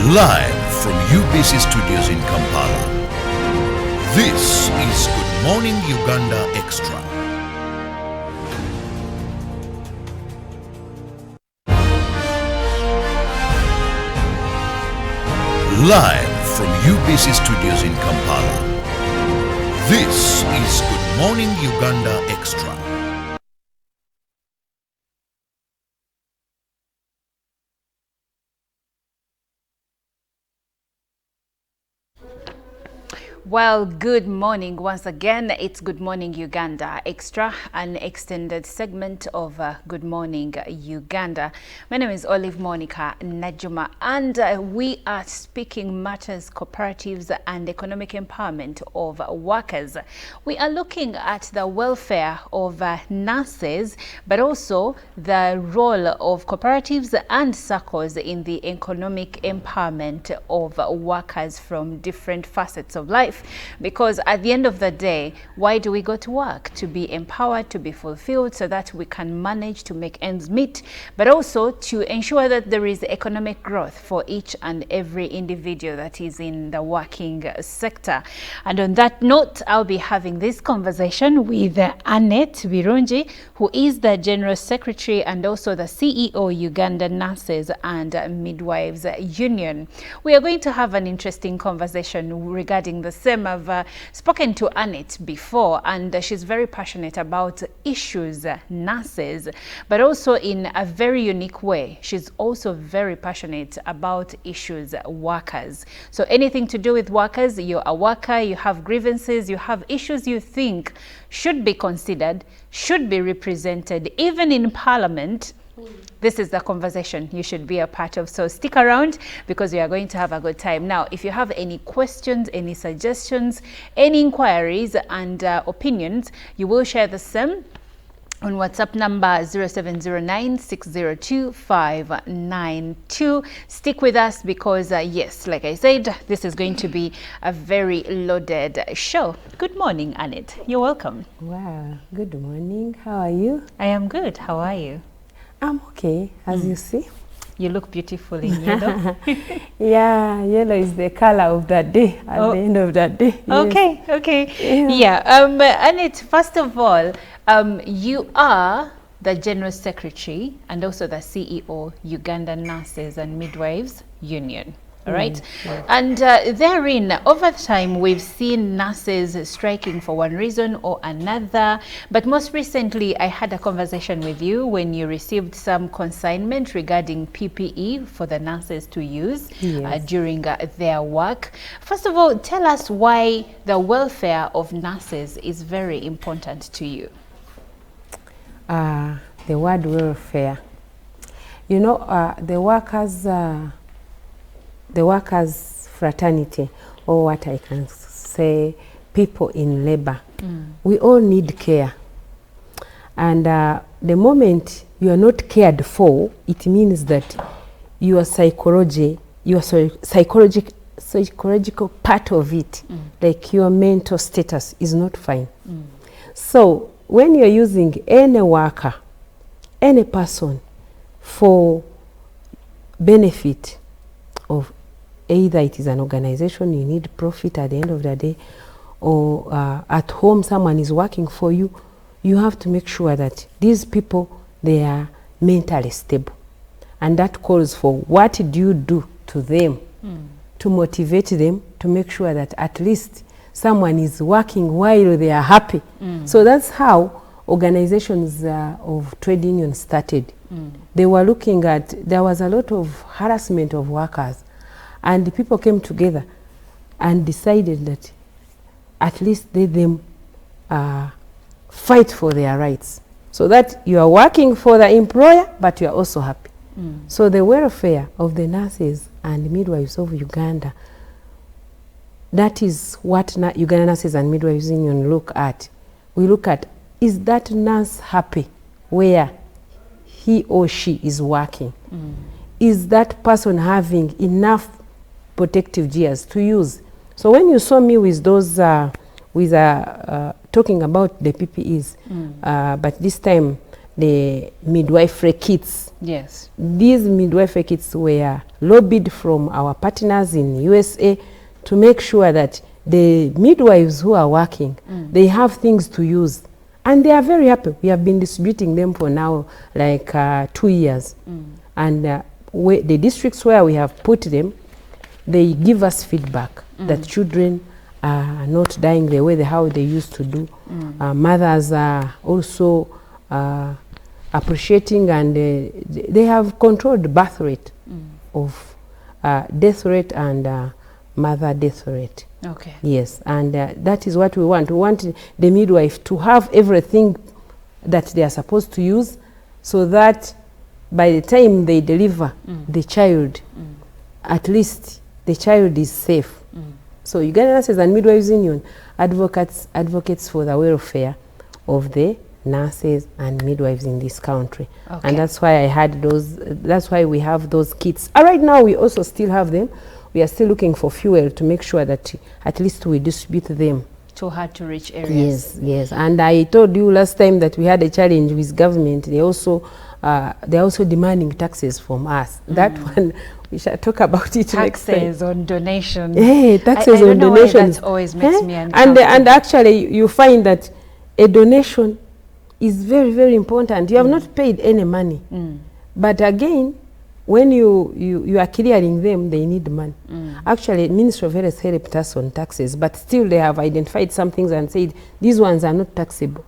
Live from UBC studios in Kampala, this is Good Morning Uganda Extra. Live from UBC studios in Kampala, this is Good Morning Uganda Extra. Well, good morning once again. It's Good Morning Uganda Extra, an extended segment of Good Morning Uganda. My name is Olive Monica Najuma, and we are speaking matters cooperatives and economic empowerment of workers. We are looking at the welfare of nurses, but also the role of cooperatives and circles in the economic empowerment of workers from different facets of life. Because at the end of the day, why do we go to work? To be empowered, to be fulfilled, so that we can manage to make ends meet, but also to ensure that there is economic growth for each and every individual that is in the working sector. And on that note, I'll be having this conversation with Anette Biruni, who is the General Secretary and also the CEO, Uganda Nurses and Midwives Union. We are going to have an interesting conversation regarding the same. I've spoken to Anette before, and she's very passionate about issues nurses, but also in a very unique way. She's also very passionate about issues workers. So anything to do with workers, you're a worker, you have grievances, you have issues you think should be considered, should be represented, even in Parliament. This is the conversation you should be a part of. So stick around, because we are going to have a good time. Now, if you have any questions, any suggestions, any inquiries and opinions, you will share the same on WhatsApp number 0709-602-592. Stick with us because, yes, like I said, this is going to be a very loaded show. Good morning, Anette. You're welcome. Wow, good morning. How are you? I am good. How are you? I'm okay, as you see. You look beautiful in yellow. Yeah, yellow is the color of the day, at the end of the day. Okay, yes. okay. Yeah, Anette, first of all, you are the General Secretary and also the CEO, Uganda Nurses and Midwives Union. All right. And therein, over time, we've seen nurses striking for one reason or another. But most recently, I had a conversation with you when you received some consignment regarding PPE for the nurses to use during their work. First of all, tell us why the welfare of nurses is very important to you. The word welfare. You know, the workers' fraternity, or what I can say, people in labor, we all need care. And the moment you are not cared for, it means that your psychological part of it, like your mental status, is not fine. So when you're using any worker, any person for benefit of either it is an organization, you need profit at the end of the day, or at home someone is working for you, you have to make sure that these people, they are mentally stable. And that calls for what do you do to them to motivate them, to make sure that at least someone is working while they are happy. So that's how organizations of trade unions started. They were looking at, there was a lot of harassment of workers, and the people came together and decided that at least let them fight for their rights, so that you are working for the employer, but you are also happy. So the welfare of the nurses and midwives of Uganda, that is what Uganda Nurses and Midwives Union look at. We look at, is that nurse happy where he or she is working? Is that person having enough protective gears to use? So when you saw me with those, talking about the PPEs, but this time the midwifery kits. Yes. These midwifery kits were lobbied from our partners in USA to make sure that the midwives who are working, they have things to use. And they are very happy. We have been distributing them for now like 2 years. And the districts where we have put them, they give us feedback that children are not dying the way how they used to do. Mothers are also appreciating, and they have controlled birth rate of death rate and mother death rate. Okay. Yes, and that is what we want. We want the midwife to have everything that they are supposed to use, so that by the time they deliver the child, at least the child is safe. So Uganda Nurses and Midwives Union advocates for the welfare of the nurses and midwives in this country. Okay. And that's why I had those, that's why we have those kits. Right now we also still have them. We are still looking for fuel to make sure that at least we distribute them to hard to reach areas. Yes, yes. And I told you last time that we had a challenge with government. They're also demanding taxes from us. That one, we shall talk about it next time. Taxes on donations. Hey, taxes on donations. That always makes me uncomfortable. And actually, you find that a donation is very, very important. You have not paid any money. But again, when you are clearing them, they need money. Actually, Ministry of Health helped us on taxes, but still they have identified some things and said, these ones are not taxable.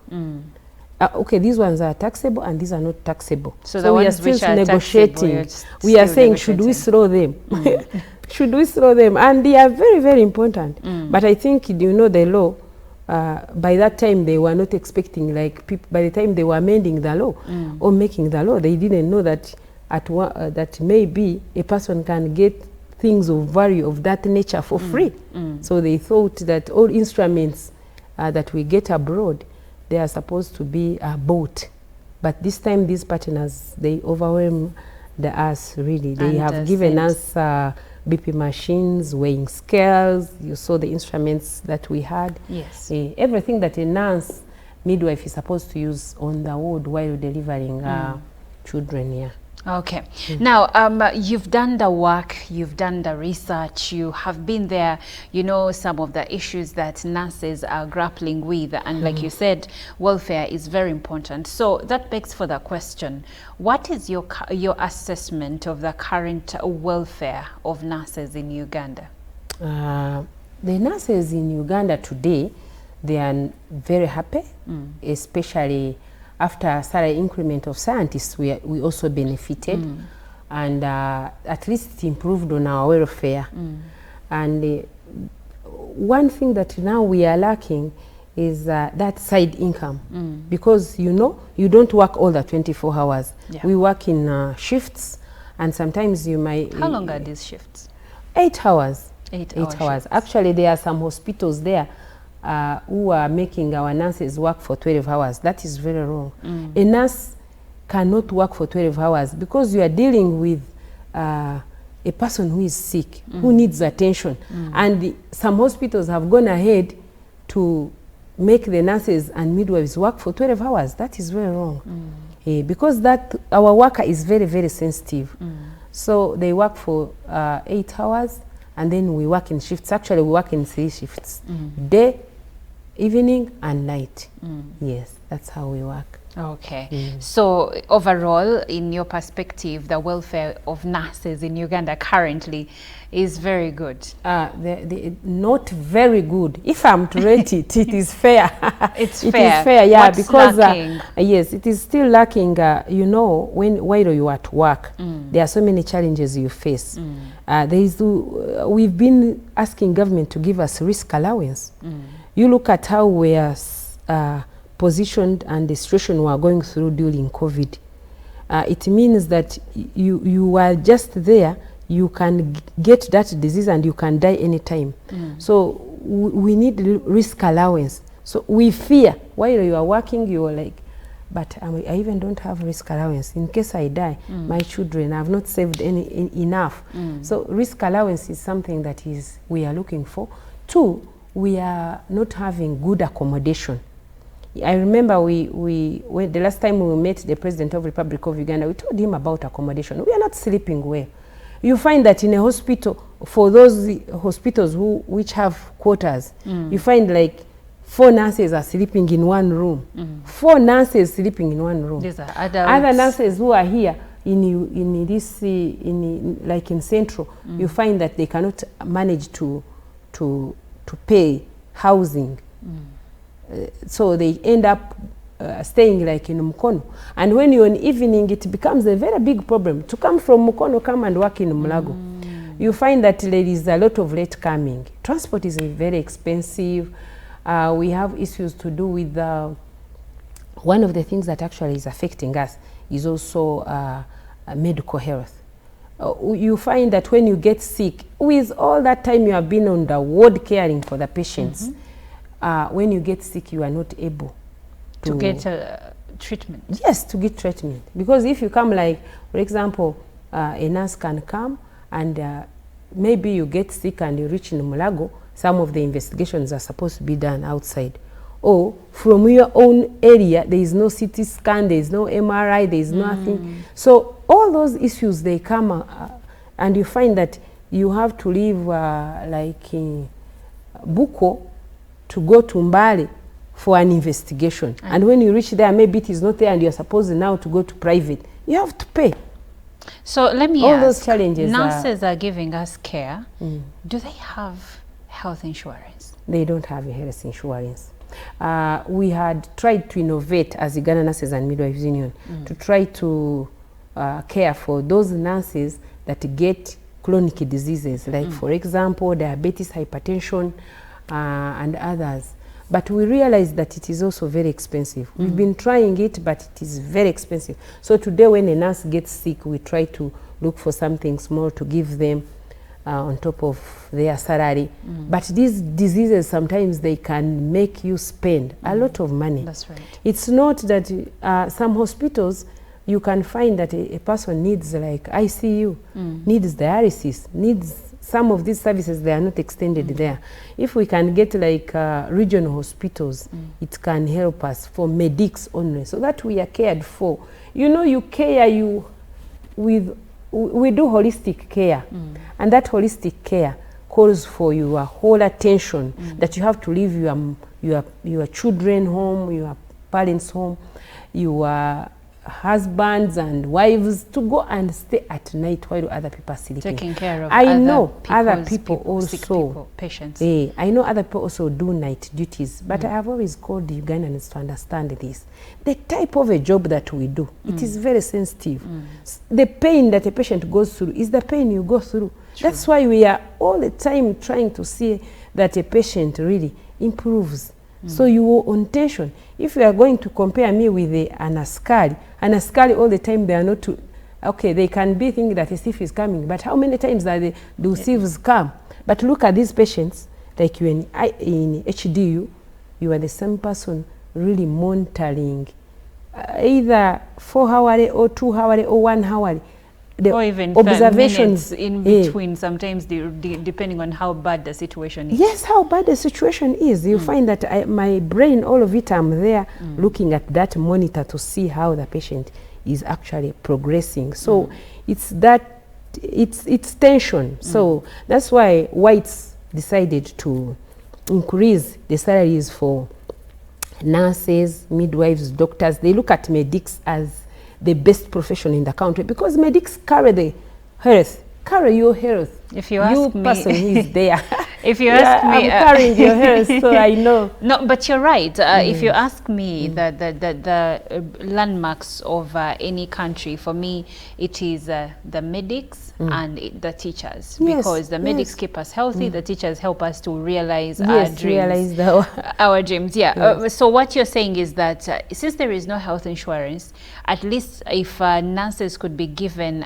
Okay, these ones are taxable and these are not taxable. So we are still negotiating. We are saying, should we throw them? Should we throw them? And they are very, very important. But I think, you know, the law, by that time they were not expecting, like, by the time they were amending the law or making the law, they didn't know that that maybe a person can get things of value of that nature for free. So they thought that all instruments that we get abroad, they are supposed to be bought. But this time these partners, they overwhelm us really. They have given us BP machines, weighing scales. You saw the instruments that we had. Yes. Everything that a nurse midwife is supposed to use on the ward while delivering children here. Okay. Now, you've done the work, you've done the research, you have been there, you know some of the issues that nurses are grappling with, and like you said, welfare is very important. So that begs for the question, what is your assessment of the current welfare of nurses in Uganda? The nurses in Uganda today, they are very happy, especially after salary increment of scientists. We also benefited, and at least it improved on our welfare. And one thing that now we are lacking is that side income, because you know you don't work all the 24 hours. We work in shifts, and sometimes you might. How long are these shifts? 8 hours. 8 hours. Actually, there are some hospitals there who are making our nurses work for 12 hours. That is very wrong. A nurse cannot work for 12 hours because you are dealing with a person who is sick, who needs attention. And some hospitals have gone ahead to make the nurses and midwives work for 12 hours. That is very wrong. Because that our worker is very, very sensitive. So they work for 8 hours, and then we work in shifts. Actually, we work in 3 shifts. Day, evening and night. Yes, that's how we work. Okay. So overall, in your perspective, the welfare of nurses in Uganda currently is very good. Not very good. If I'm to rate it, it is fair. It's it fair. Is fair, yeah. What's because lacking? Yes, it is still lacking. You know, while you are at work, there are so many challenges you face. We've been asking government to give us risk allowance. You look at how we are positioned and the situation we are going through during COVID. It means that you are just there, you can get that disease and you can die anytime. So we need risk allowance. So we fear, while you are working, you are like, but I even don't have risk allowance. In case I die, my children, I have not saved enough. So risk allowance is something that we are looking for. 2, we are not having good accommodation. I remember when the last time we met the President of the Republic of Uganda, we told him about accommodation. We are not sleeping well. You find that in a hospital, for those hospitals which have quarters, you find like 4 nurses are sleeping in one room. 4 nurses sleeping in one room. These are adults. Other nurses who are here in this like in Central, you find that they cannot manage to pay housing. So they end up staying like in Mukono. And when you're in evening, it becomes a very big problem. To come from Mukono, come and work in Mulago. You find that there is a lot of late coming. Transport is very expensive. We have issues to do with one of the things that actually is affecting us is also medical health. You find that when you get sick, with all that time you have been on the ward caring for the patients, when you get sick, you are not able to get treatment. Yes, to get treatment. Because if you come, like, for example, a nurse can come and maybe you get sick and you reach in Mulago, some of the investigations are supposed to be done outside. Or from your own area, there is no CT scan, there is no MRI, there is nothing. So all those issues, they come and you find that you have to leave like in Buko to go to Mbale for an investigation. And when you reach there, maybe it is not there and you're supposed now to go to private. You have to pay. So let me all ask, those challenges nurses are giving us care. Do they have health insurance? They don't have a health insurance. We had tried to innovate as the Uganda Nurses and Midwives Union to try to care for those nurses that get chronic diseases, like for example, diabetes, hypertension, and others. But we realized that it is also very expensive. We've been trying it, but it is very expensive. So today when a nurse gets sick, we try to look for something small to give them on top of their salary. But these diseases, sometimes they can make you spend a lot of money. That's right. It's not that some hospitals, you can find that a person needs like ICU, needs dialysis, needs some of these services, they are not extended there. If we can get like regional hospitals, it can help us for medics only, so that we are cared for. You know, you care, we do holistic care, and that holistic care calls for your whole attention, that you have to leave your children home, your parents home, your husbands and wives to go and stay at night while other people are sleeping. Taking care of other people also, sick people, patients. I know other people also do night duties, but I have always called the Ugandans to understand this. The type of a job that we do, it is very sensitive. The pain that a patient goes through is the pain you go through. True. That's why we are all the time trying to see that a patient really improves. So you are on tension. If you are going to compare me with an askari all the time, they are not okay, they can be thinking that a thief is coming, but how many times do thieves come? But look at these patients, like you in HDU, you are the same person really monitoring either 4 hours or 2 hours or 1 hour. Or even observations in between, sometimes depending on how bad the situation is. Yes, how bad the situation is. You find that my brain, all of it, I'm there looking at that monitor to see how the patient is actually progressing. So it's tension. So that's why Whites decided to increase the salaries for nurses, midwives, doctors. They look at medics as the best profession in the country, because medics carry the health, carry your health. If you ask me, person who is there. If you ask me, I'm carrying your health, so I know. No, but you're right. If you ask me, the landmarks of any country, for me, it is the medics and the teachers, because the medics keep us healthy. The teachers help us to realize our dreams. Our dreams. So what you're saying is that since there is no health insurance, at least if nurses could be given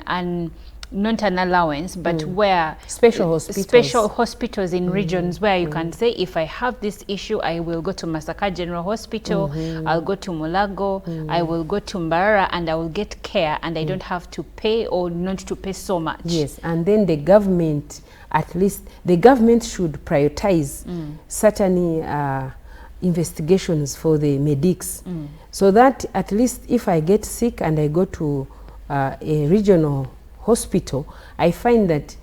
not an allowance, but where special hospitals in regions where you can say, if I have this issue, I will go to Masaka General Hospital, I'll go to Mulago, I will go to Mbarara, and I will get care, and I don't have to pay or not to pay so much. Yes, and then the government, at least the government should prioritize certain investigations for the medics, so that at least if I get sick and I go to a regional hospital, I find that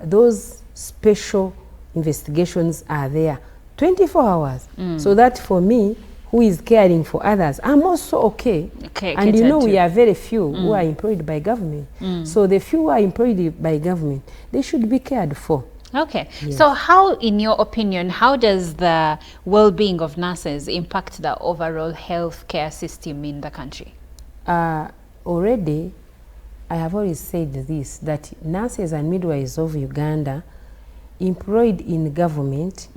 those special investigations are there 24 hours, so that for me, who is caring for others, I'm also okay. And you know, we are very few who are employed by government. So the few who are employed by government, they should be cared for. Okay. Yes. So how, in your opinion, how does the well-being of nurses impact the overall healthcare system in the country? Already, I have always said this, that nurses and midwives of Uganda employed in government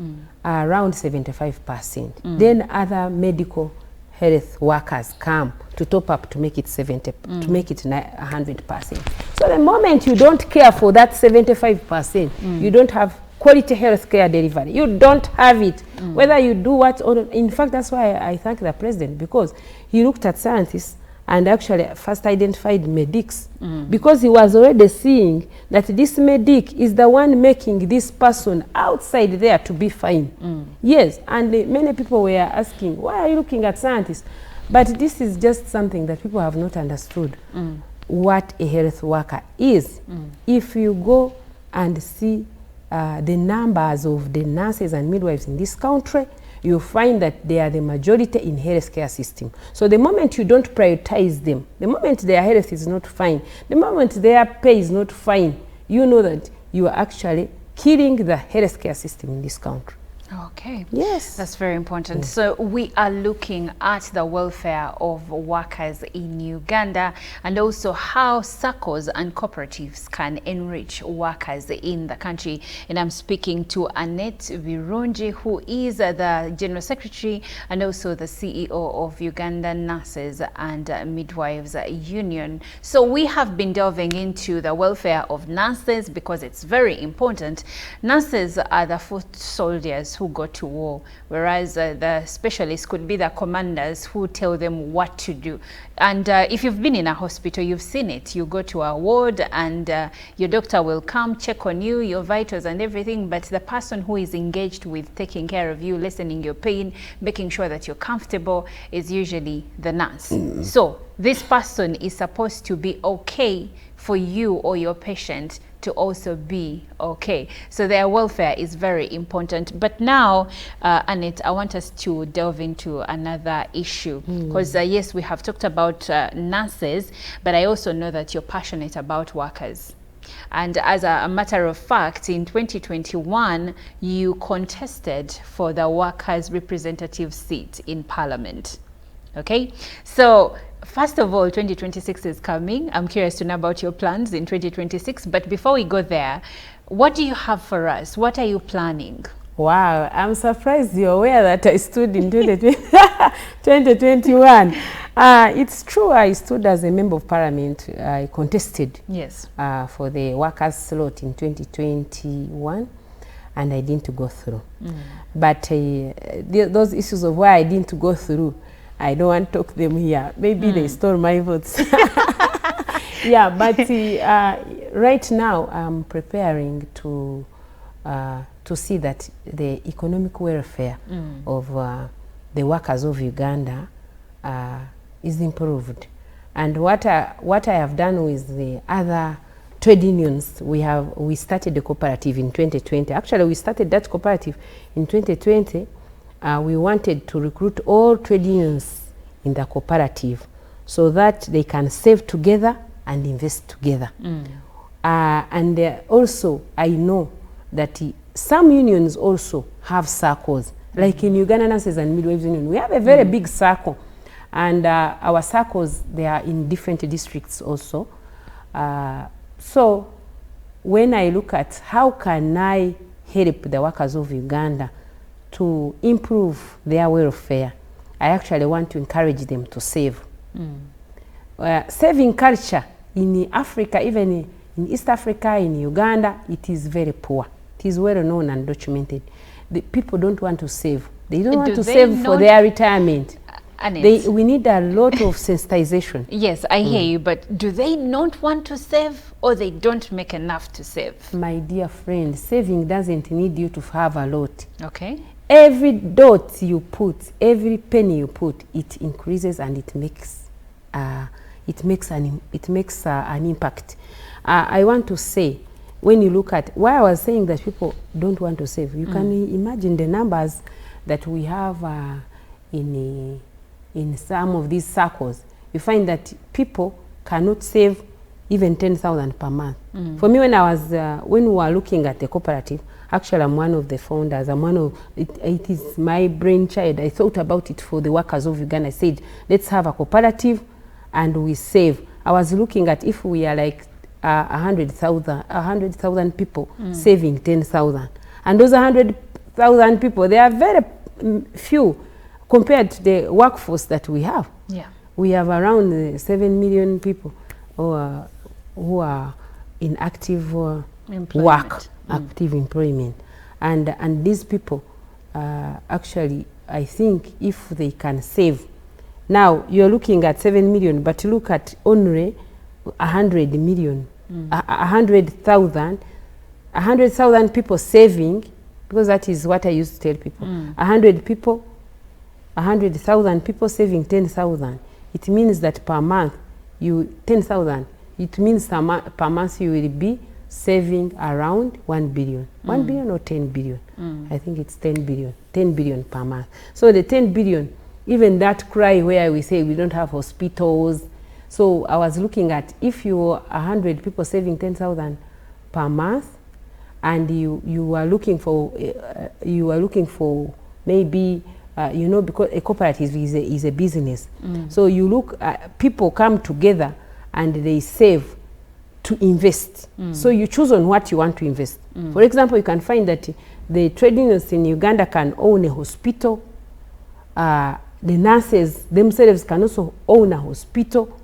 are around 75%. Then other medical health workers come to top up to make it 100%. So the moment you don't care for that 75%, you don't have quality health care delivery. You don't have it. Whether you do what or not. In fact, that's why I thank the president, because he looked at scientists and actually first identified medics, because he was already seeing that this medic is the one making this person outside there to be fine. Yes, and many people were asking, why are you looking at scientists? But this is just something that people have not understood, what a health worker is. If you go and see the numbers of the nurses and midwives in this country, you find that they are the majority in healthcare system. So the moment you don't prioritize them, the moment their health is not fine, the moment their pay is not fine, you know that you are actually killing the healthcare system in this country. Okay. Yes. That's very important. So we are looking at the welfare of workers in Uganda, and also how SACCOs and cooperatives can enrich workers in the country. And I'm speaking to Anette Biruni, who is the General Secretary and also the CEO of Ugandan Nurses and Midwives Union. So we have been delving into the welfare of nurses because it's very important. Nurses are the foot soldiers who go to war, whereas the specialists could be the commanders who tell them what to do. And if you've been in a hospital, you've seen it. You go to a ward and your doctor will come, check on you, your vitals and everything, but the person who is engaged with taking care of you, listening your pain, making sure that you're comfortable, is usually the nurse. So this person is supposed to be okay for you or your patient to also be okay. So their welfare is very important. But now, Annette, I want us to delve into another issue, because yes, we have talked about nurses, but I also know that you're passionate about workers. And as a matter of fact, in 2021, you contested for the workers' representative seat in Parliament. Okay, so first of all, 2026 is coming. I'm curious to know about your plans in 2026. But before we go there, what do you have for us? What are you planning? Wow, I'm surprised you're aware that I stood in 2021. It's true, I stood as a member of parliament. I contested for the workers' slot in 2021, and I didn't go through. But those issues of why I didn't go through, I don't want to talk them here. Maybe they stole my votes. Yeah, but right now I'm preparing to see that the economic welfare of the workers of Uganda is improved. And what I have done with the other trade unions, we started the cooperative in 2020. Actually, we started that cooperative in 2020. We wanted to recruit all trade unions in the cooperative so that they can save together and invest together. And also, I know that some unions also have circles. Like in Uganda Nurses and Midwives Union, we have a very big circle. And our circles, they are in different districts also. So when I look at how can I help the workers of Uganda to improve their welfare, I actually want to encourage them to save. Saving culture in Africa, even in East Africa, in Uganda, it is very poor. It is well known and documented. The people don't want to save. They don't want to save for their retirement. We need a lot of sensitization. Yes, I hear you, but do they not want to save, or they don't make enough to save? My dear friend, saving doesn't need you to have a lot. Okay. every dot you put, every penny you put, it increases and it makes an impact. I want to say, when you look at why I was saying that people don't want to save, you can imagine the numbers that we have in some of these circles. You find that people cannot save even 10,000 per month. For me, when I was when we were looking at the cooperative, actually I'm one of the founders. I'm one of it is my brainchild. I thought about it for the workers of Uganda. I said, let's have a cooperative and we save. I was looking at if we are like 100,000 people saving 10,000, and those 100,000 people, they are very few compared to the workforce that we have. Yeah, we have around 7 million people who are in active work, active employment, and these people actually, I think if they can save, now you're looking at 7 million, but look at only 100 million, 100,000 people saving, because that is what I used to tell people. 100,000 people saving 10,000. It means that per month, 10,000. It means per month you will be saving around 1 billion. 1 billion or 10 billion? I think it's 10 billion. 10 billion per month. So the 10 billion, even that cry where we say we don't have hospitals. So I was looking at if you were 100 people saving 10,000 per month, and you are looking for maybe because a cooperative is a business. So you look people come together and they save to invest. So you choose on what you want to invest. For example, you can find that the trade unions in Uganda can own a hospital. The nurses themselves can also own a hospital.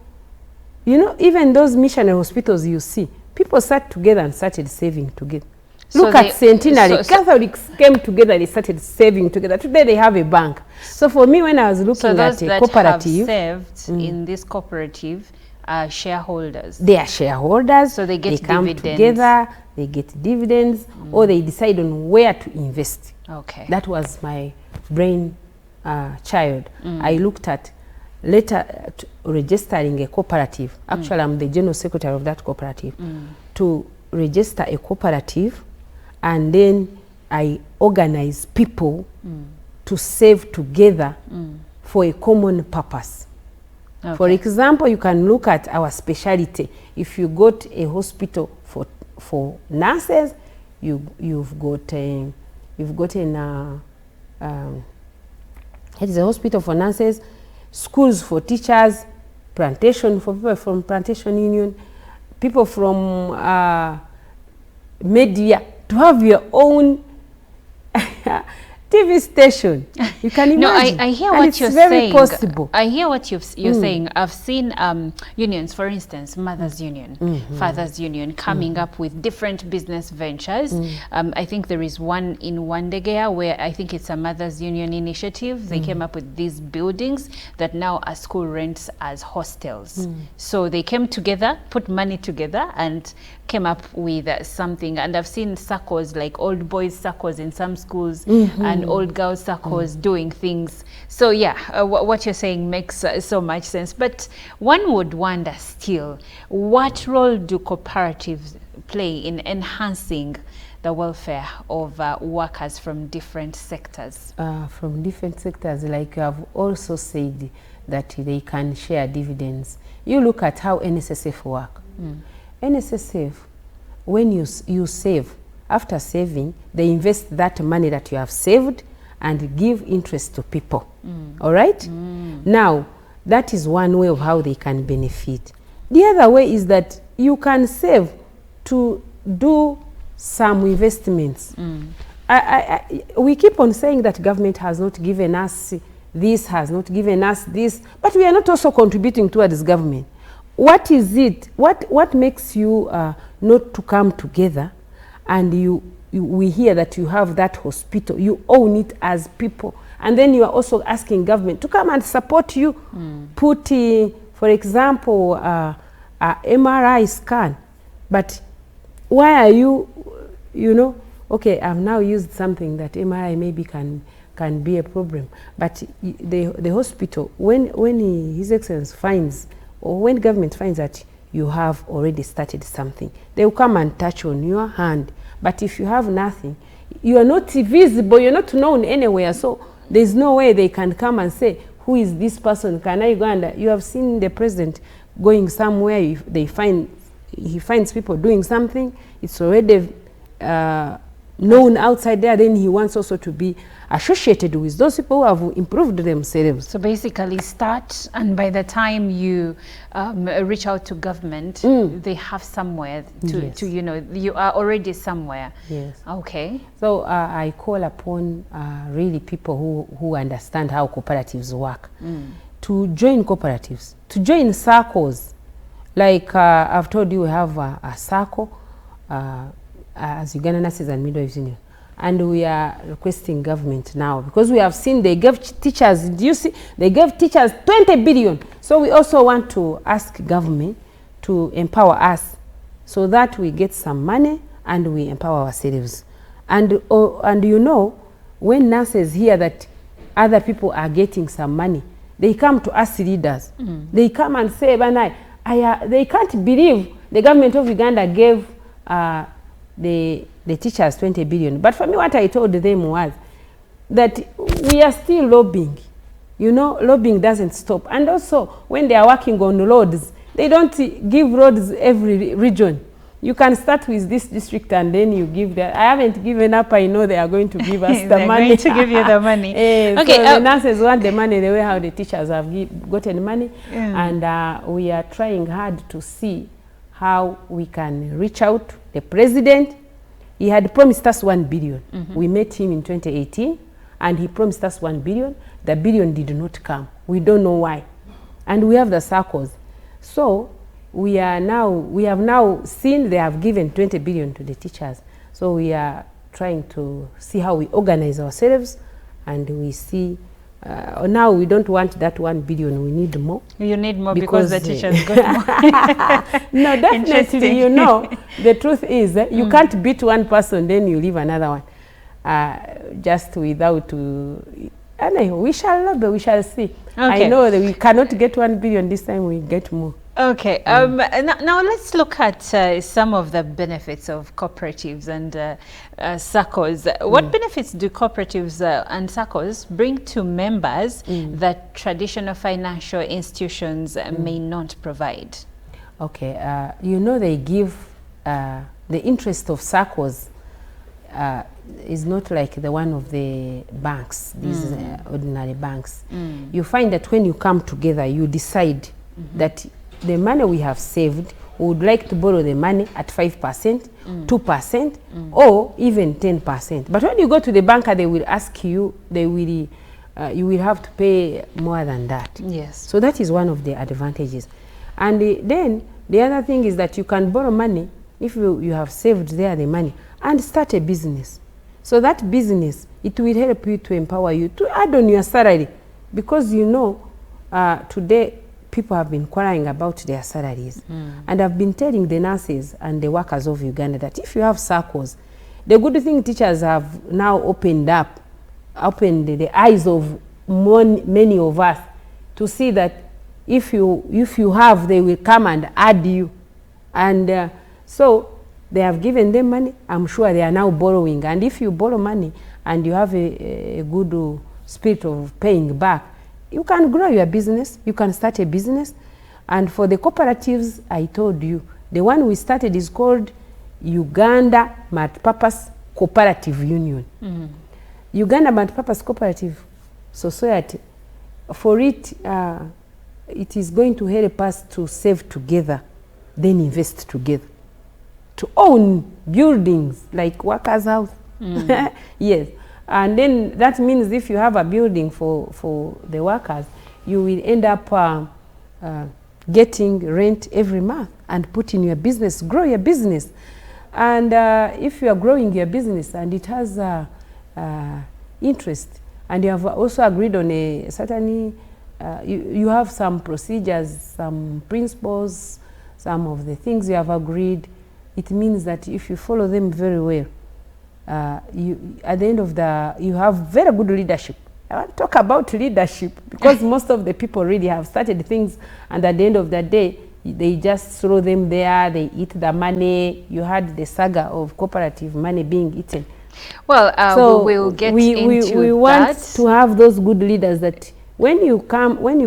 Even those missionary hospitals you see, people sat together and started saving together. Look at Centenary. Catholics came together, they started saving together. Today they have a bank. So for me, when I was looking at a cooperative, have saved in this cooperative are shareholders. They are shareholders. So they get come dividends. Together, they get dividends, or they decide on where to invest. Okay. That was my brain child. I looked at later registering a cooperative. Actually, I'm the general secretary of that cooperative. To register a cooperative, and then I organize people to save together for a common purpose. Okay. For example, you can look at our specialty. If you got a hospital for nurses, you've got it is a hospital for nurses, schools for teachers, plantation for people from plantation union, people from media, to have your own TV station. You can imagine. No, I hear what you're saying. Possible. I hear what you're saying. I've seen unions, for instance, Mothers Union, Fathers Union, coming up with different business ventures. I think there is one in Wandegea where I think it's a Mothers Union initiative. They came up with these buildings that now are school rents as hostels. So they came together, put money together, and came up with something. And I've seen circles, like old boys circles in some schools, and old girls circles doing things. So yeah, what you're saying makes so much sense. But one would wonder still, what role do cooperatives play in enhancing the welfare of workers from different sectors? From different sectors, like you have also said that they can share dividends. You look at how NSSF work. NSSF, when you save, after saving, they invest that money that you have saved and give interest to people. All right? Now, that is one way of how they can benefit. The other way is that you can save to do some investments. We keep on saying that government has not given us this, has not given us this, but we are not also contributing towards government. What is it? What makes you not to come together, and we hear that you have that hospital, you own it as people, and then you are also asking government to come and support you, put, for example, a MRI scan. But why are you, okay, I've now used something that MRI maybe can can be a problem. But the hospital, when His Excellency finds, or when government finds that you have already started something, they will come and touch on your hand. But if you have nothing, you are not visible, you're not known anywhere, so there's no way they can come and say, who is this person? Can I Uganda? You have seen the president going somewhere, if he finds people doing something, it's already known outside there, then he wants also to be associated with those people who have improved themselves. So basically start, and by the time you reach out to government, they have somewhere to, you know, you are already somewhere. Yes. Okay. So I call upon really people who understand how cooperatives work to join cooperatives, to join circles. Like I've told you, we have a circle as Uganda Nurses and Midwives Union. And we are requesting government now, because we have seen they gave teachers, do you see, they gave teachers 20 billion. So we also want to ask government to empower us so that we get some money and we empower ourselves. And you know, when nurses hear that other people are getting some money, they come to us leaders. They come and say, they can't believe the government of Uganda gave the teachers 20 billion. But for me, what I told them was that we are still lobbying. You know, lobbying doesn't stop. And also, when they are working on roads, they don't give roads every region. You can start with this district and then you give that. I haven't given up. I know they are going to give us the money. Going to give you the money. Okay, so the nurses want the money the way how the teachers have gotten money. And we are trying hard to see how we can reach out. The president, he had promised us 1 billion. We met him in 2018 and he promised us 1 billion. The billion did not come. We don't know why. And we have the circles. So we have now seen they have given 20 billion to the teachers. So we are trying to see how we organize ourselves, and we see now we don't want that 1 billion, we need more. You need more because the teachers got more. No, definitely, you know, the truth is you can't beat one person, then you leave another one. Just without... anyway, we shall lobby, we shall see. Okay. I know that we cannot get 1 billion this time, we get more. Okay, now let's look at some of the benefits of cooperatives and circles. What benefits do cooperatives and circles bring to members that traditional financial institutions may not provide? Okay, you know, they give the interest of circles is not like the one of the banks, these ordinary banks. You find that when you come together, you decide that the money we have saved, we would like to borrow the money at 5%, 2%, or even 10%. But when you go to the banker, they will ask you, you will have to pay more than that. Yes. So that is one of the advantages. And then the other thing is that you can borrow money if you have saved there the money and start a business. So that business, it will help you to empower you to add on your salary, because you know today people have been quarreling about their salaries. And I've been telling the nurses and the workers of Uganda that if you have circles, the good thing teachers have now opened the eyes of many of us to see that if you have, they will come and add you. And so they have given them money. I'm sure they are now borrowing. And if you borrow money and you have a good spirit of paying back, you can grow your business, you can start a business. And for the cooperatives, I told you, the one we started is called Uganda Multipurpose Cooperative Union. Uganda Multipurpose Cooperative Society, for it, it is going to help us to save together, then invest together, to own buildings like workers' house. Yes. And then that means if you have a building for the workers, you will end up getting rent every month and put in your business, grow your business. And if you are growing your business and it has interest, and you have also agreed on a certain, you have some procedures, some principles, some of the things you have agreed, it means that if you follow them very well, you at the end of you have very good leadership. I want to talk about leadership because most of the people really have started things, and at the end of the day, they just throw them there, they eat the money. You had the saga of cooperative money being eaten. Well, so we will get into we want to have those good leaders that when you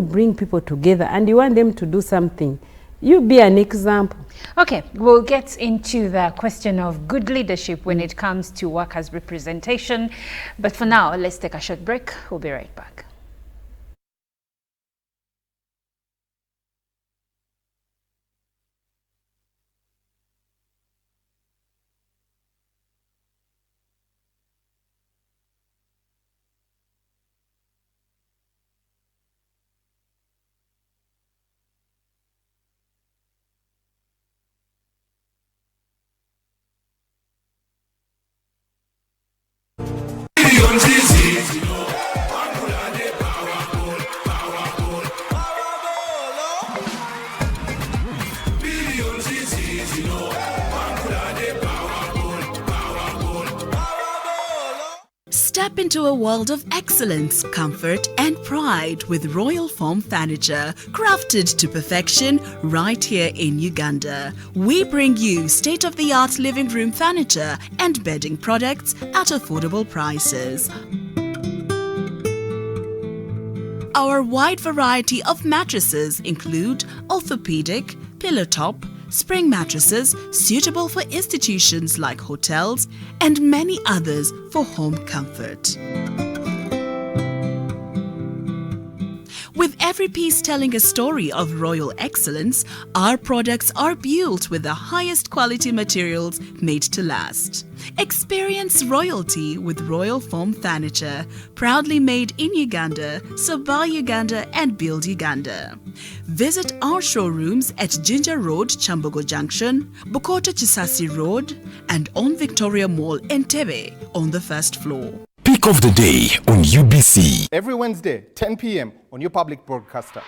bring people together and you want them to do something, you be an example. Okay, we'll get into the question of good leadership when it comes to workers' representation. But for now, let's take a short break. We'll be right back. Step into a world of excellence, comfort and pride with Royal Foam Furniture, crafted to perfection right here in Uganda. We bring you state-of-the-art living room furniture and bedding products at affordable prices. Our wide variety of mattresses include orthopedic, pillow top, spring mattresses suitable for institutions like hotels, and many others for home comfort. With every piece telling a story of royal excellence, our products are built with the highest quality materials made to last. Experience royalty with Royal Foam Furniture, proudly made in Uganda, so buy Uganda and build Uganda. Visit our showrooms at Ginger Road, Chambogo Junction, Bukota Chisasi Road, and on Victoria Mall, Entebbe, on the first floor. Pick of the day on UBC. Every Wednesday, 10 p.m. on your public broadcaster.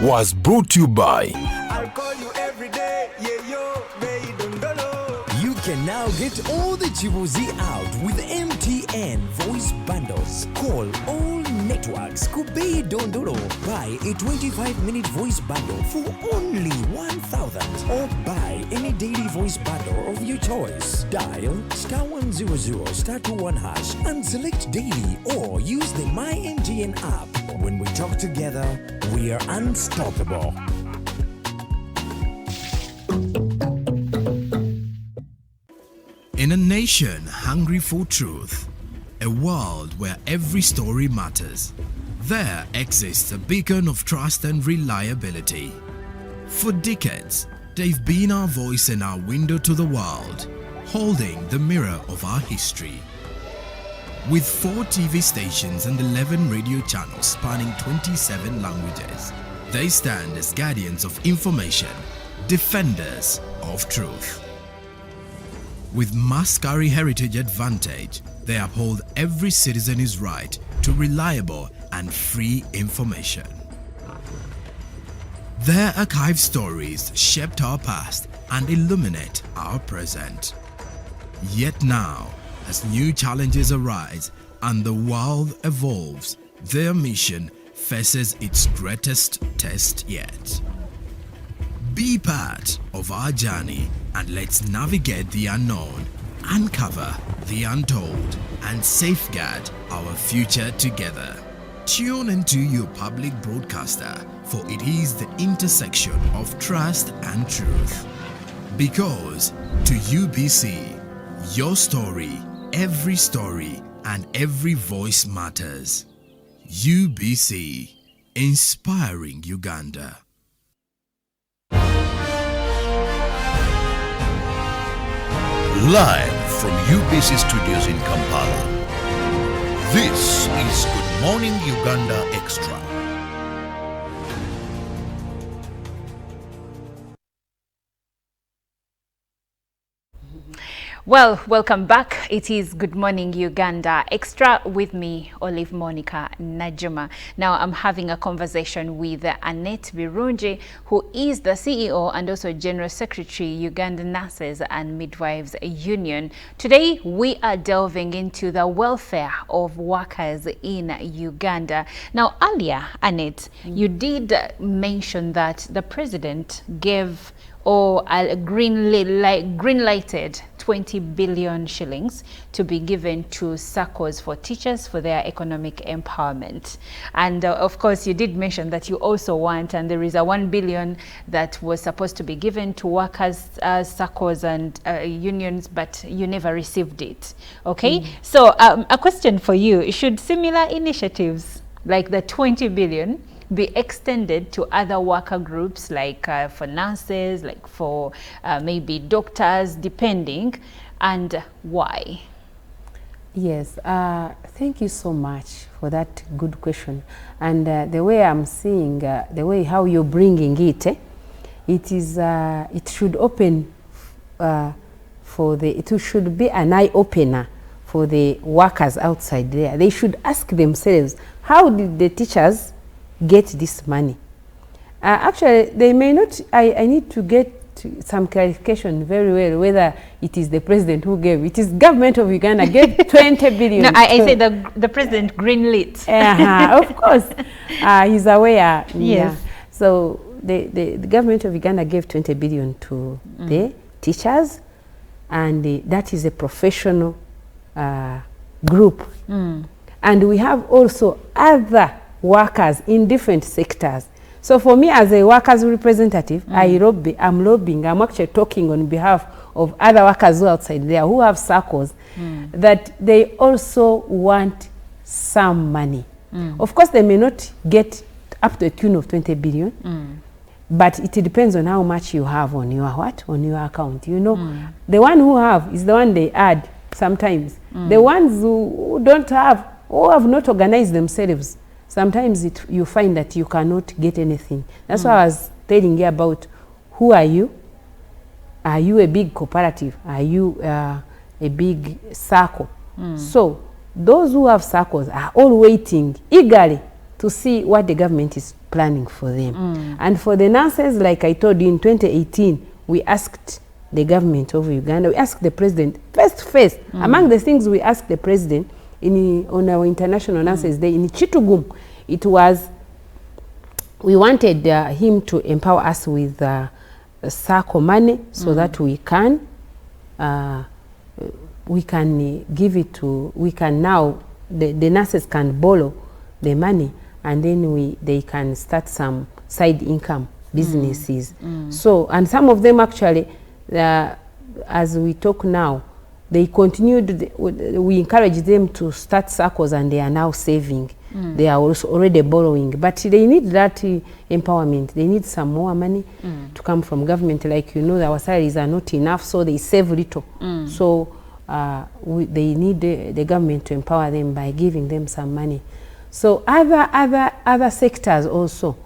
Was brought to you by I'll call you every day, yeah, yo, baby, don't know. You can now get all the Chibuzi out with MTN voice bundles. Call all networks. Kubei Dondoro. Buy a 25-minute voice bundle for only 1,000. Or buy any daily voice bundle of your choice. Dial *100 *21# and select daily, or use the My MTN app. When we talk together, we are unstoppable. In a nation hungry for truth, a world where every story matters, there exists a beacon of trust and reliability. For decades, they've been our voice and our window to the world, holding the mirror of our history. With 4 TV stations and 11 radio channels spanning 27 languages, they stand as guardians of information, defenders of truth. With Maskari Heritage Advantage, they uphold every citizen's right to reliable and free information. Their archive stories shaped our past and illuminate our present. Yet now, as new challenges arise and the world evolves, their mission faces its greatest test yet. Be part of our journey and let's navigate the unknown, uncover the untold, and safeguard our future together. Tune into your public broadcaster, for it is the intersection of trust and truth. Because to UBC, your story, every story, and every voice matters. UBC, inspiring Uganda. Live from UBC Studios in Kampala, this is Good Morning Uganda Extra. Well, welcome back. It is Good Morning Uganda Extra with me, Olive Monica Najuma. Now I'm having a conversation with Anette Biruni, who is the CEO and also General Secretary, Uganda Nurses and Midwives Union. Today we are delving into the welfare of workers in Uganda. Now earlier, Anette, you did mention that the president gave green lighted 20 billion shillings to be given to SACCOs for teachers for their economic empowerment. And of course, you did mention that you also want, and there is a 1 billion that was supposed to be given to workers, SACCOs and unions, but you never received it. Okay, so a question for you: should similar initiatives like the 20 billion be extended to other worker groups, like for nurses, like for maybe doctors, depending, and why? Yes, thank you so much for that good question. And the way I'm seeing, the way how you're bringing it, it should open it should be an eye opener for the workers outside there. They should ask themselves, how did the teachers get this money? Actually, they may not. I need to get some clarification very well whether it is the president who gave. It is government of Uganda gave 20 billion. No, I say the president greenlit. Of course, he's aware. Yes. Yeah. So the government of Uganda gave 20 billion to the teachers, and that is a professional group. And we have also other workers in different sectors. So for me as a workers representative, I'm lobbying, I'm actually talking on behalf of other workers who are outside there who have SACCOs, that they also want some money. Of course, they may not get up to a tune of 20 billion, but it depends on how much you have on your on your account. You know, the one who have is the one they add sometimes. The ones who don't have, or have not organized themselves, sometimes you find that you cannot get anything. That's why I was telling you about who are you? Are you a big cooperative? Are you a big SACCO? So those who have SACCOs are all waiting eagerly to see what the government is planning for them. And for the nurses, like I told you, in 2018, we asked the government of Uganda, we asked the president face. Among the things we asked the president on our International Nurses Day in Chitugum, it was, we wanted him to empower us with SACCO money so that we can give it to, we can now, the nurses can borrow the money, and then they can start some side income businesses. So, and some of them actually, as we talk now, they continued, we encourage them to start SACCOs, and they are now saving. They are also already borrowing, but they need that empowerment. They need some more money to come from government. Like, you know, our salaries are not enough, so they save little. So they need the government to empower them by giving them some money. So other sectors also,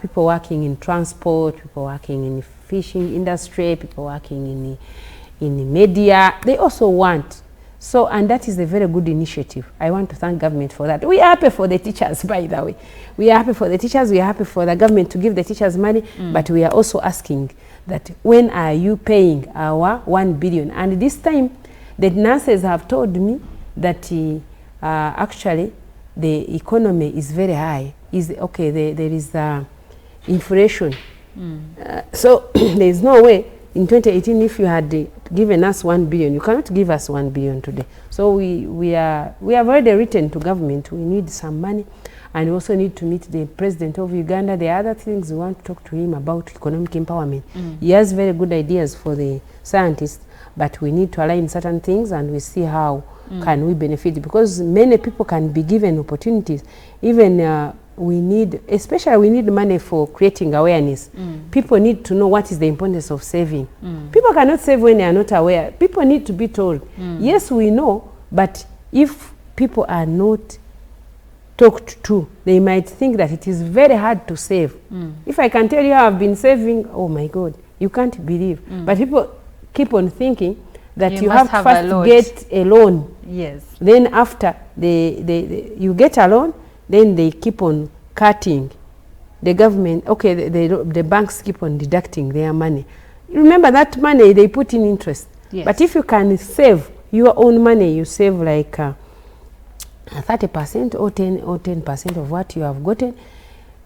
people working in transport, people working in fishing industry, people working in the media, they also want. So, and that is a very good initiative. I want to thank government for that. We are happy for the teachers, by the way. We are happy for the teachers, we are happy for the government to give the teachers money, but we are also asking that when are you paying our 1 billion? And this time, the nurses have told me that actually the economy is very high. There is inflation. So there is no way. In 2018, if you had given us 1 billion, you cannot give us 1 billion today. So we have already written to government, we need some money, and we also need to meet the president of Uganda. There are other things we want to talk to him about economic empowerment. He has very good ideas for the scientists, but we need to align certain things, and we see how can we benefit, because many people can be given opportunities. Even we need money for creating awareness. People need to know what is the importance of saving. People cannot save when they are not aware. People need to be told. Yes, we know, but if people are not talked to, they might think that it is very hard to save. If I can tell you how I've been saving, oh my God, you can't believe. But people keep on thinking that You you must have to have a first lot. get a loan. Yes. Then after you get a loan, then they keep on cutting. The government, okay, the banks keep on deducting their money. Remember that money they put in interest. Yes. But if you can save your own money, you save like 30% or 10% of what you have gotten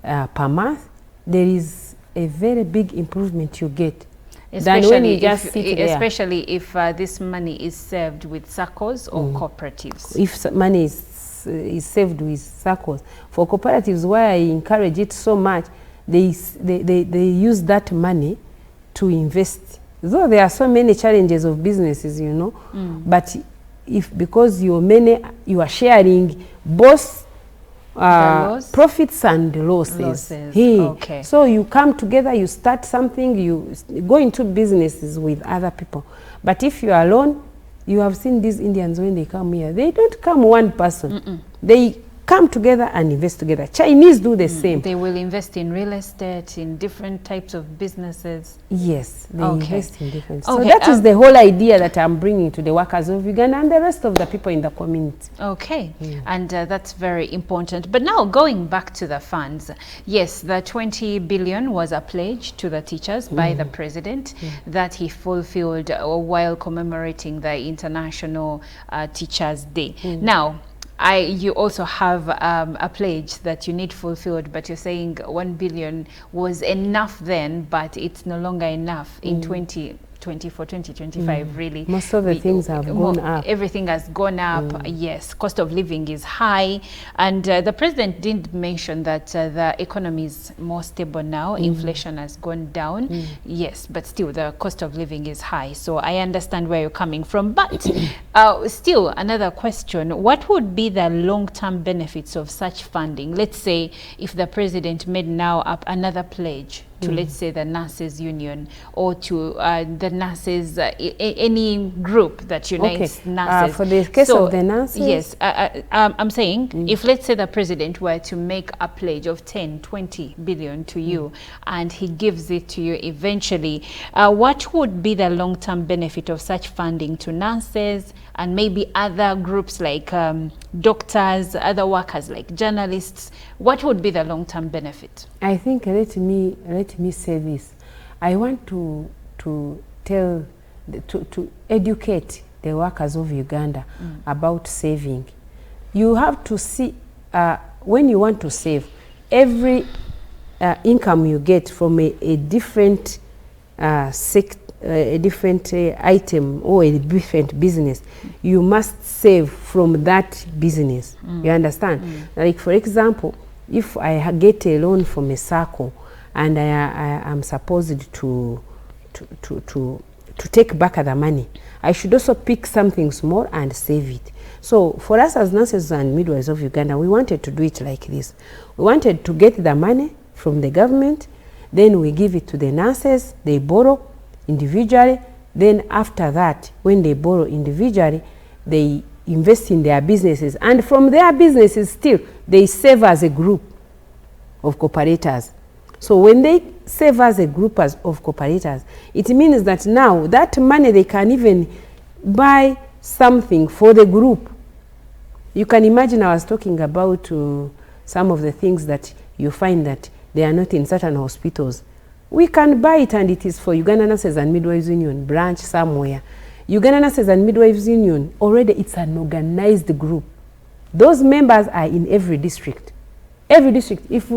per month, there is a very big improvement you get. Than when you just sit there. Especially if this money is saved with SACCOs or cooperatives. If money is saved with SACCOs. For cooperatives, why I encourage it so much, they use that money to invest. Though there are so many challenges of businesses, you know, but because you are sharing both profits and losses. Okay. So you come together, you start something, you go into businesses with other people. But if you are alone, you have seen these Indians when they come here, they don't come one person. They come together and invest together. Chinese do the same. They will invest in real estate, in different types of businesses. Yes, they invest in different. Okay, So that is the whole idea that I'm bringing to the workers of Uganda and the rest of the people in the community. Okay, and that's very important. But now going back to the funds, yes, the 20 billion was a pledge to the teachers by the president that he fulfilled while commemorating the International Teachers' Day. Now, you also have a pledge that you need fulfilled, but you're saying 1 billion was enough then, but it's no longer enough in 2024, 2025, really. Most of the things have gone up. Everything has gone up, yes. Cost of living is high. And the president did mention that the economy is more stable now. Inflation has gone down. Yes, but still the cost of living is high. So I understand where you're coming from. But still, another question. What would be the long-term benefits of such funding? Let's say if the president made now up another pledge to, let's say, the nurses union or to the nurses, any group that unites nurses. For the case of the nurses? Yes, I'm saying if, let's say, the president were to make a pledge of 10, 20 billion to you and he gives it to you eventually, what would be the long-term benefit of such funding to nurses and maybe other groups like doctors, other workers like journalists? What would be the long-term benefit? I think let me say this. I want to educate the workers of Uganda about saving. You have to see when you want to save, every income you get from a different item or a different business, you must save from that business. You understand? Like, for example, if I get a loan from a SACCO and I am supposed to take back the money, I should also pick something small and save it. So for us as nurses and midwives of Uganda, we wanted to do it like this. We wanted to get the money from the government, then we give it to the nurses, they borrow individually, then after that, when they borrow individually, they invest in their businesses, and from their businesses still, they save as a group of cooperators. So when they save as a group of cooperators, it means that now that money they can even buy something for the group. You can imagine I was talking about some of the things that you find that they are not in certain hospitals. We can buy it and it is for Uganda Nurses and Midwives Union branch somewhere. Uganda Nurses and Midwives Union, already it's an organized group. Those members are in every district. Every district. If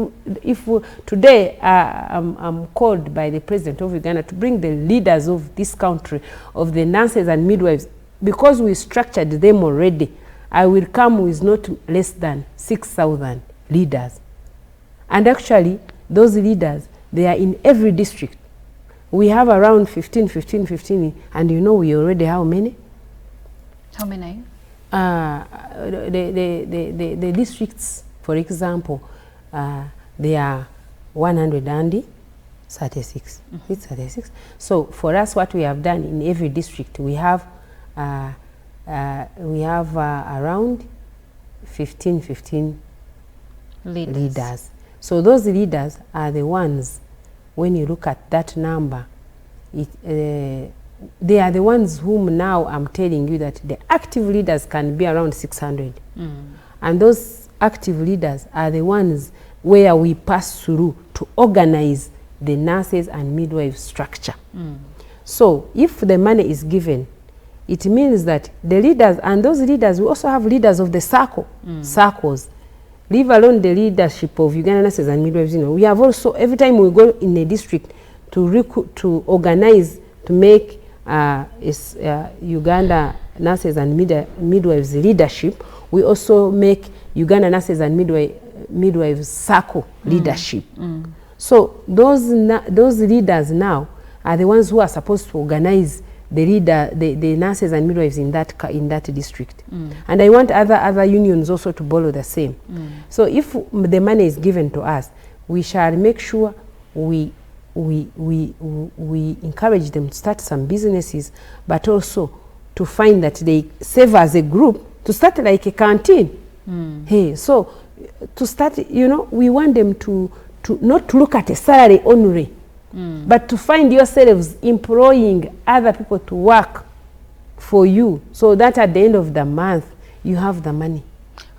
today I'm called by the President of Uganda to bring the leaders of this country, of the nurses and midwives, because we structured them already, I will come with not less than 6,000 leaders. And actually, those leaders, they are in every district. We have around 15, and you know we already how many? How many? The districts, for example, they are 136. It's 36. So for us, what we have done in every district, we have around 15 leaders. So those leaders are the ones, when you look at that number, they are the ones whom now I'm telling you that the active leaders can be around 600. And those active leaders are the ones where we pass through to organize the nurses and midwife structure. So if the money is given, it means that the leaders, and those leaders, we also have leaders of the circles, leave alone the leadership of Uganda nurses and midwives. You know, we have also, every time we go in a district to organize, to make Uganda nurses and midwives leadership, we also make Uganda nurses and midwives circle leadership. So those leaders now are the ones who are supposed to organize the nurses and midwives in that district. And I want other unions also to follow the same. So if the money is given to us, we shall make sure we encourage them to start some businesses, but also to find that they save as a group to start like a canteen. Hey, so to start, you know, we want them to not to look at a salary only, but to find yourselves employing other people to work for you, so that at the end of the month you have the money.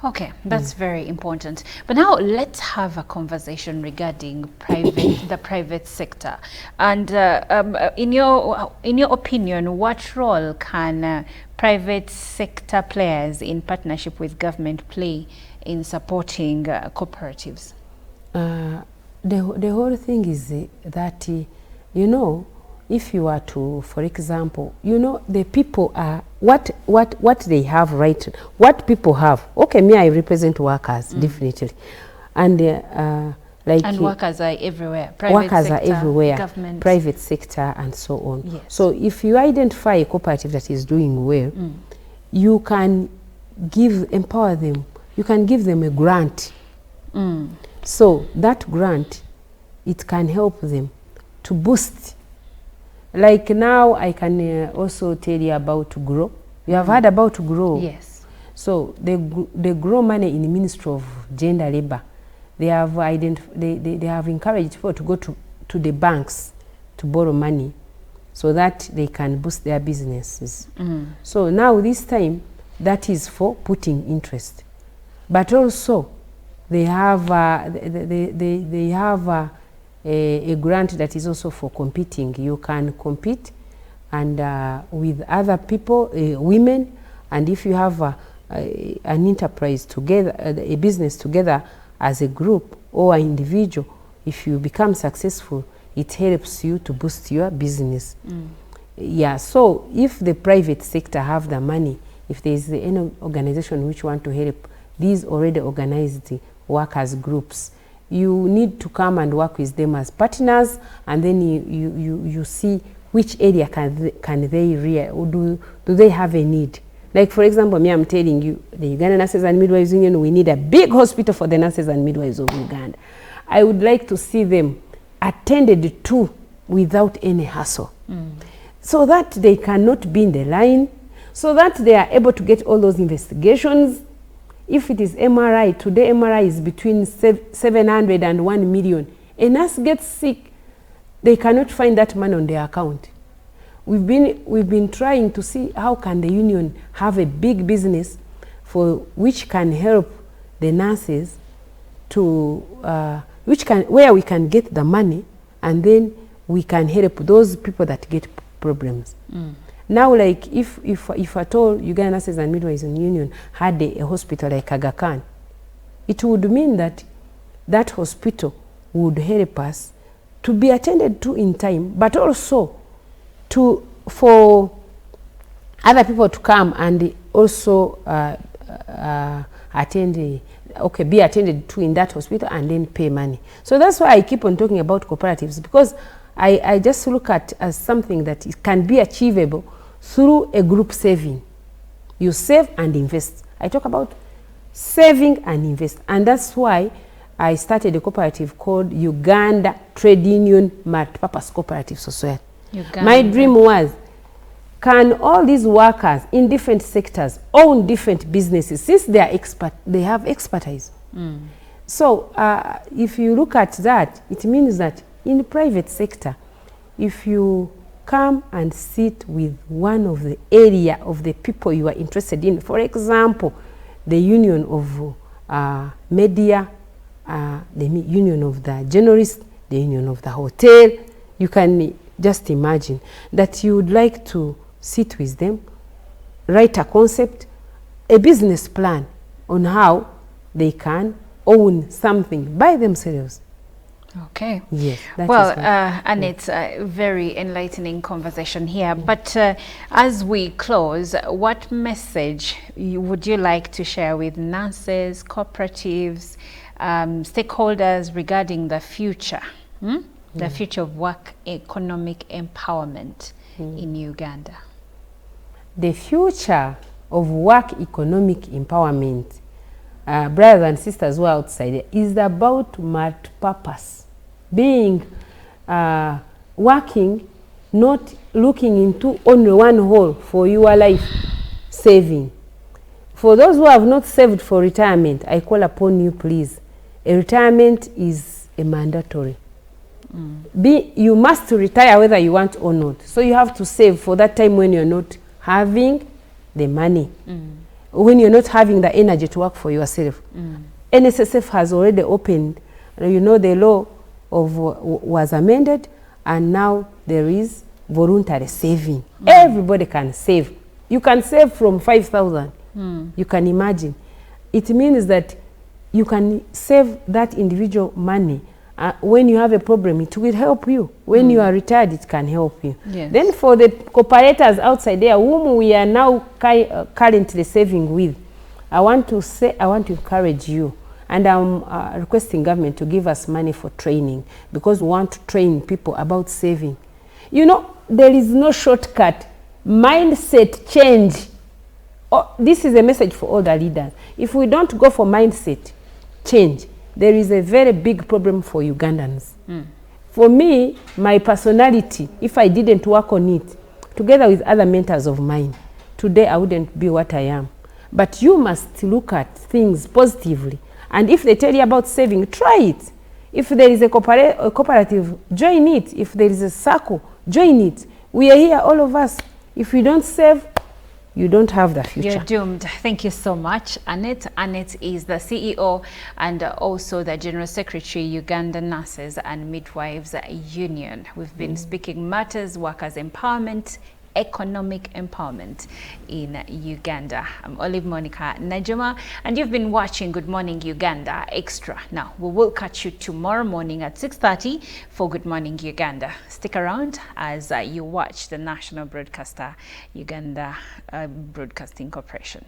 Okay, that's very important. But now let's have a conversation regarding the private sector. And in your opinion, what role can private sector players in partnership with government play in supporting cooperatives? The whole thing is that, you know, if you are to, for example, you know, the people are, what they have, right, what people have. Okay, me, I represent workers, definitely. And and workers are everywhere. Private workers sector, are everywhere, government. private sector and so on. Yes. So if you identify a cooperative that is doing well, you can empower them, you can give them a grant. So that grant, it can help them to boost. Like now, I can also tell you about GROW. You have heard about GROW? Yes. So the GROW money in the Ministry of Gender Labor, they have they have encouraged people to go to the banks to borrow money so that they can boost their businesses. So now this time, that is for putting interest. But also, they have they have a grant that is also for competing. You can compete and with other people, women, and if you have an enterprise together, a business together as a group or an individual, if you become successful, it helps you to boost your business. Yeah, so if the private sector have the money, if there is any organization which want to help these already organized workers groups, you need to come and work with them as partners, and then you see which area can they do they have a need. Like for example, me, I'm telling you, the Uganda Nurses and Midwives Union, we need a big hospital for the nurses and midwives of Uganda. I would like to see them attended to without any hassle, so that they cannot be in the line, so that they are able to get all those investigations. If it is MRI, today MRI is between 700 and 1 million. A nurse gets sick, they cannot find that money on their account. We've been trying to see how can the union have a big business for which can help the nurses to where we can get the money, and then we can help those people that get problems. Now, like if at all Uganda Nurses and Midwives Union had a hospital like Aga Khan, it would mean that that hospital would help us to be attended to in time, but also for other people to come and also be attended to in that hospital and then pay money. So that's why I keep on talking about cooperatives, because I just look at as something that it can be achievable through a group saving. You save and invest. I talk about saving and invest, and that's why I started a cooperative called Uganda Trade Union Multipurpose Cooperative Society. My dream was, can all these workers in different sectors own different businesses, since they are they have expertise. So if you look at that, it means that in the private sector, if you come and sit with one of the area of the people you are interested in. For example, the union of media, the union of the journalists, the union of the hotel. You can just imagine that you would like to sit with them, write a concept, a business plan on how they can own something by themselves. Okay. Yes. Well, and it's a very enlightening conversation here. But as we close, what message would you like to share with nurses, cooperatives, stakeholders regarding the future, the future of work economic empowerment in Uganda? The future of work economic empowerment, brothers and sisters who are outside, is about multi-purpose. Being working, not looking into only one hole for your life saving. For those who have not saved for retirement, I call upon you, please. A retirement is a mandatory. You must retire whether you want or not. So you have to save for that time when you're not having the money, when you're not having the energy to work for yourself. NSSF has already opened, you know, the law was amended, and now there is voluntary saving. Everybody can save. You can save from 5,000. You can imagine. It means that you can save that individual money. When you have a problem, it will help you. When you are retired, it can help you. Yes. Then for the cooperators outside there, whom we are now currently saving with, I want to encourage you. And I'm requesting government to give us money for training, because we want to train people about saving. You know, there is no shortcut. Mindset change. This is a message for all the leaders. If we don't go for mindset change, there is a very big problem for Ugandans. For me, my personality, if I didn't work on it, together with other mentors of mine, today I wouldn't be what I am. But you must look at things positively. And if they tell you about saving, try it. If there is a cooperative, join it. If there is a circle, join it. We are here, all of us. If we don't save, you don't have the future. You're doomed. Thank you so much, Anette. Annette is the CEO and also the General Secretary, Uganda Nurses and Midwives Union. We've been speaking matters, workers' empowerment, economic empowerment in Uganda. I'm Olive Monica Najuma, and you've been watching Good Morning Uganda Extra. Now, we will catch you tomorrow morning at 6:30 for Good Morning Uganda. Stick around as you watch the national broadcaster, Uganda Broadcasting Corporation.